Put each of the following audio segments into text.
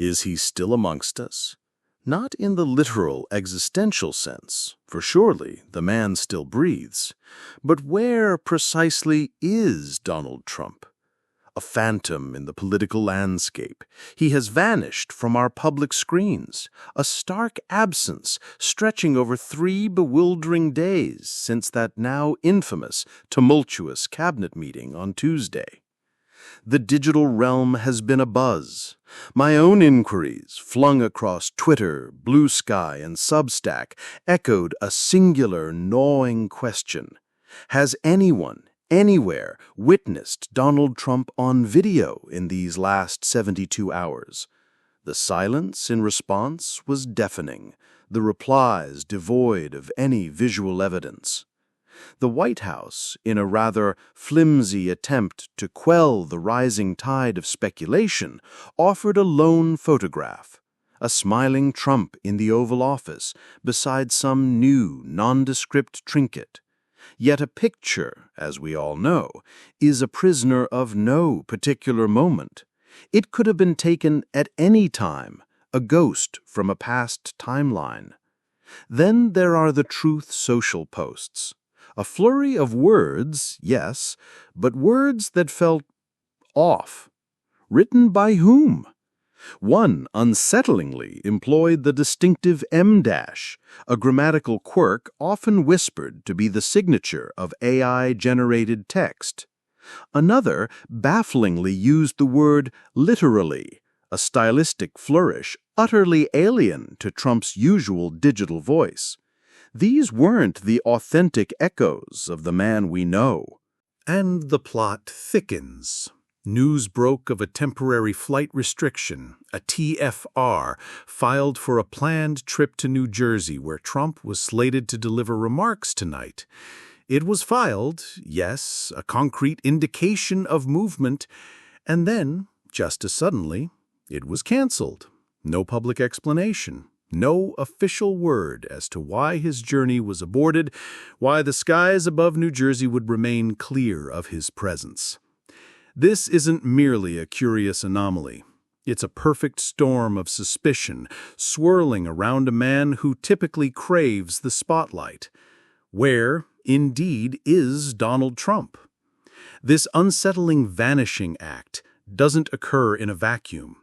Is he still amongst us? Not in the literal existential sense, for surely the man still breathes. But where precisely is Donald Trump? A phantom in the political landscape. He has vanished from our public screens, a stark absence stretching over 3 bewildering days since that now infamous, tumultuous cabinet meeting on Tuesday. The digital realm has been abuzz. My own inquiries, flung across Twitter, Blue Sky, and Substack, echoed a singular, gnawing question. Has anyone, anywhere, witnessed Donald Trump on video in these last 72 hours? The silence in response was deafening, the replies devoid of any visual evidence. The White House, in a rather flimsy attempt to quell the rising tide of speculation, offered a lone photograph, a smiling Trump in the Oval Office beside some new, nondescript trinket. Yet a picture, as we all know, is a prisoner of no particular moment. It could have been taken at any time, a ghost from a past timeline. Then there are the Truth Social posts. A flurry of words, yes, but words that felt off. Written by whom? One unsettlingly employed the distinctive M-dash, a grammatical quirk often whispered to be the signature of AI-generated text. Another bafflingly used the word literally, a stylistic flourish utterly alien to Trump's usual digital voice. These weren't the authentic echoes of the man we know. And the plot thickens. News broke of a temporary flight restriction, a TFR, filed for a planned trip to New Jersey where Trump was slated to deliver remarks tonight. It was filed, yes, a concrete indication of movement, and then, just as suddenly, it was canceled. No public explanation. No official word as to why his journey was aborted, why the skies above New Jersey would remain clear of his presence. This isn't merely a curious anomaly. It's a perfect storm of suspicion swirling around a man who typically craves the spotlight. Where, indeed, is Donald Trump? This unsettling vanishing act doesn't occur in a vacuum.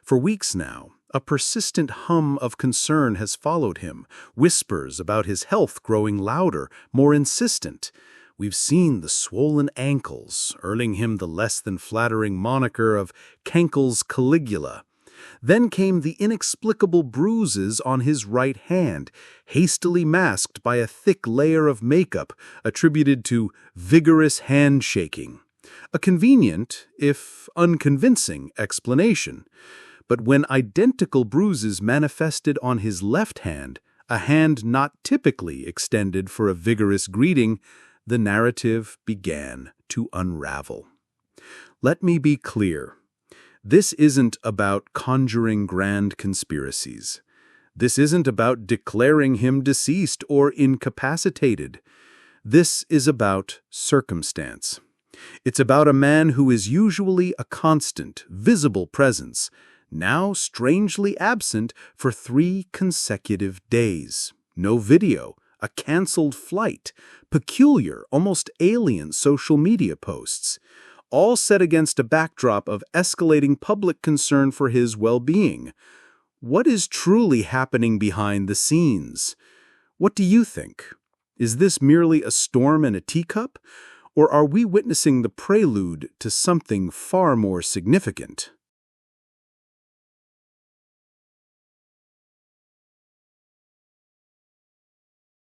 For weeks now, a persistent hum of concern has followed him, whispers about his health growing louder, more insistent. We've seen the swollen ankles, earning him the less-than-flattering moniker of Kenkel's Caligula. Then came the inexplicable bruises on his right hand, hastily masked by a thick layer of makeup attributed to vigorous handshaking. A convenient, if unconvincing, explanation. But when identical bruises manifested on his left hand, a hand not typically extended for a vigorous greeting, the narrative began to unravel. Let me be clear. This isn't about conjuring grand conspiracies. This isn't about declaring him deceased or incapacitated. This is about circumstance. It's about a man who is usually a constant, visible presence, now strangely absent for 3 consecutive days. No video, a canceled flight, peculiar, almost alien social media posts, all set against a backdrop of escalating public concern for his well-being. What is truly happening behind the scenes? What do you think? Is this merely a storm in a teacup, or are we witnessing the prelude to something far more significant?